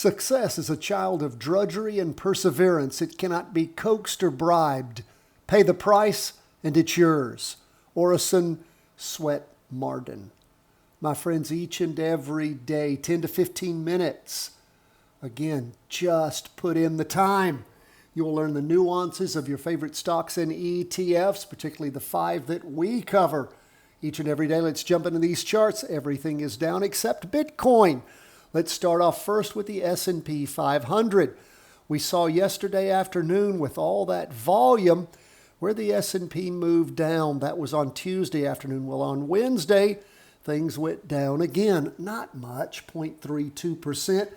Success is a child of drudgery and perseverance. It cannot be coaxed or bribed. Pay the price and it's yours. Orison Swett Marden. My friends, each and every day, 10 to 15 minutes. Again, just put in the time. You will learn the nuances of your favorite stocks and ETFs, particularly the 5 that we cover each and every day. Let's jump into these charts. Everything is down except Bitcoin. Let's start off first with the S&P 500. We saw yesterday afternoon with all that volume where the S&P moved down. That was on Tuesday afternoon. Well, on Wednesday, things went down again. Not much, 0.32%.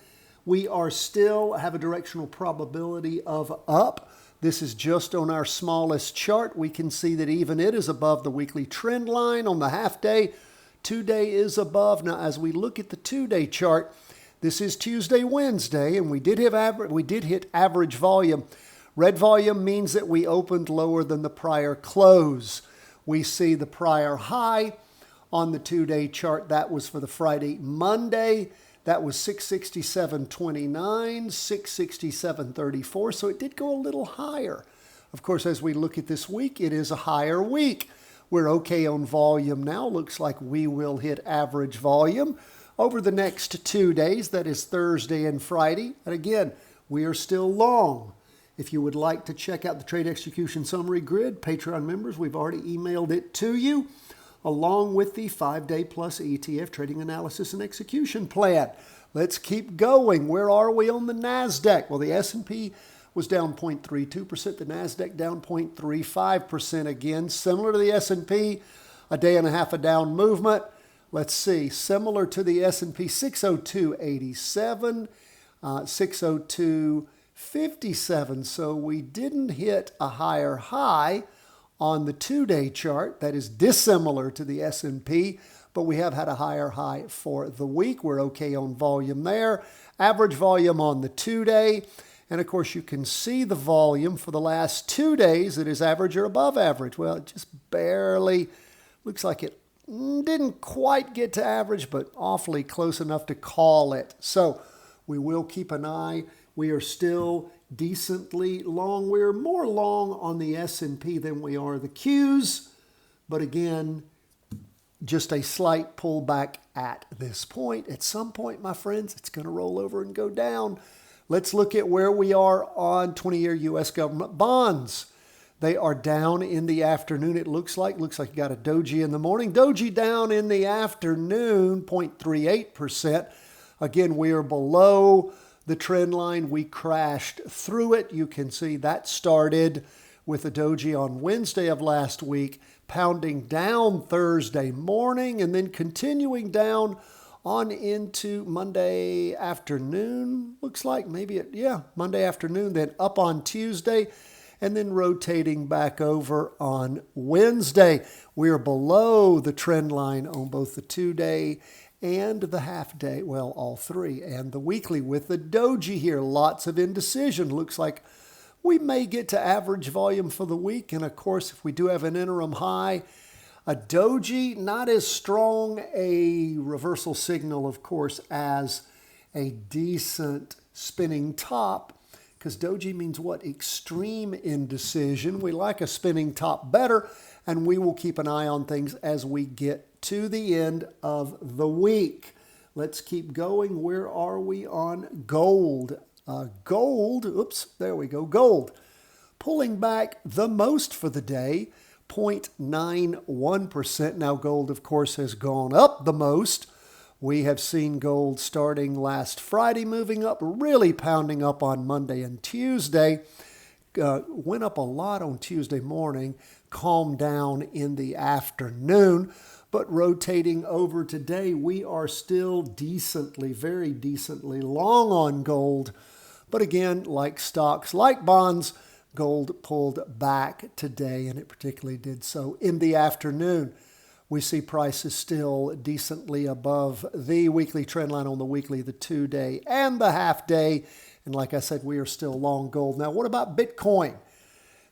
We are still have a directional probability of up. This is just on our smallest chart. We can see that even it is above the weekly trend line on the half day. 2-day is above. Now, as we look at the 2-day chart, this is Tuesday, Wednesday, and we did hit average volume. Red volume means that we opened lower than the prior close. We see the prior high on the 2-day chart. That was for the Friday, Monday. That was 667.29, 667.34. So it did go a little higher. Of course, as we look at this week, it is a higher week. We're okay on volume now. Looks like we will hit average volume over the next 2 days. That is Thursday and Friday. And again, we are still long. If you would like to check out the Trade Execution Summary Grid, Patreon members, we've already emailed it to you, along with the 5-day plus ETF trading analysis and execution plan. Let's keep going. Where are we on the NASDAQ? Well, the S&P was down 0.32%. The NASDAQ down 0.35% again. Similar to the S&P, a day and a half of down movement. Let's see, similar to the S&P, 602.87, 602.57. So we didn't hit a higher high on the 2-day chart. That is dissimilar to the S&P, but we have had a higher high for the week. We're okay on volume there. Average volume on the 2-day. And of course, you can see the volume for the last 2 days. It is average or above average. Well, it just barely looks like it didn't quite get to average, but awfully close enough to call it. So we will keep an eye. We are still decently long. We're more long on the S&P than we are the Qs. But again, just a slight pullback at this point. At some point, my friends, it's going to roll over and go down. Let's look at where we are on 20-year U.S. government bonds. They are down in the afternoon, it looks like. Looks like you got a doji in the morning. Doji down in the afternoon, 0.38%. Again, we are below the trend line. We crashed through it. You can see that started with a doji on Wednesday of last week, pounding down Thursday morning and then continuing down on into Monday afternoon. Looks like maybe Monday afternoon, then up on Tuesday, and then rotating back over on Wednesday. We're below the trend line on both the 2-day and the half-day, well, all three, and the weekly with the doji here. Lots of indecision. Looks like we may get to average volume for the week. And of course, if we do have an interim high, a doji, not as strong a reversal signal, of course, as a decent spinning top, because doji means what? Extreme indecision. We like a spinning top better, and we will keep an eye on things as we get to the end of the week. Let's keep going. Where are we on gold? Gold, there we go. Gold pulling back the most for the day, 0.91%. Now gold, of course, has gone up the most. We have seen gold starting last Friday, moving up, really pounding up on Monday and Tuesday. Went up a lot on Tuesday morning, calmed down in the afternoon. But rotating over today, we are still decently, very decently long on gold. But again, like stocks, like bonds, gold pulled back today, and it particularly did so in the afternoon. We see prices still decently above the weekly trend line on the weekly, the 2-day, and the half-day. And like I said, we are still long gold. Now, what about Bitcoin?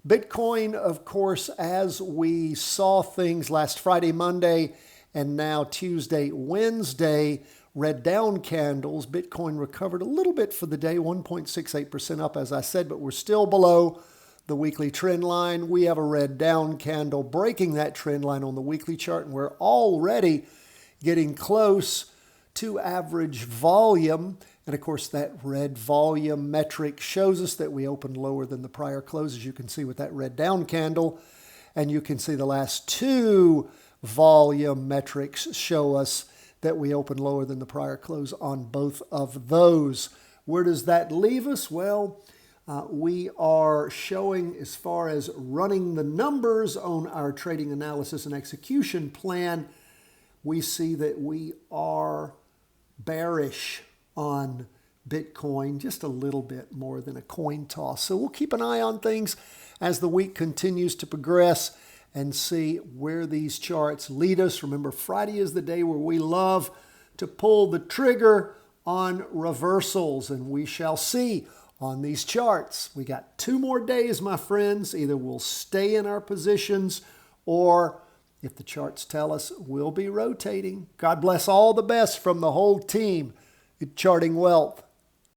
Bitcoin, of course, as we saw things last Friday, Monday, and now Tuesday, Wednesday, red down candles. Bitcoin recovered a little bit for the day, 1.68% up, as I said, but we're still below the weekly trend line. We have a red down candle breaking that trend line on the weekly chart, and we're already getting close to average volume. And of course, that red volume metric shows us that we opened lower than the prior close, as you can see with that red down candle. And you can see the last two volume metrics show us that we opened lower than the prior close on both of those. Where does that leave us? Well, we are showing, as far as running the numbers on our trading analysis and execution plan, we see that we are bearish on Bitcoin, just a little bit more than a coin toss. So we'll keep an eye on things as the week continues to progress and see where these charts lead us. Remember, Friday is the day where we love to pull the trigger on reversals, and we shall see on these charts. We got 2 more days, my friends. Either we'll stay in our positions, or if the charts tell us, we'll be rotating. God bless. All the best from the whole team at Charting Wealth.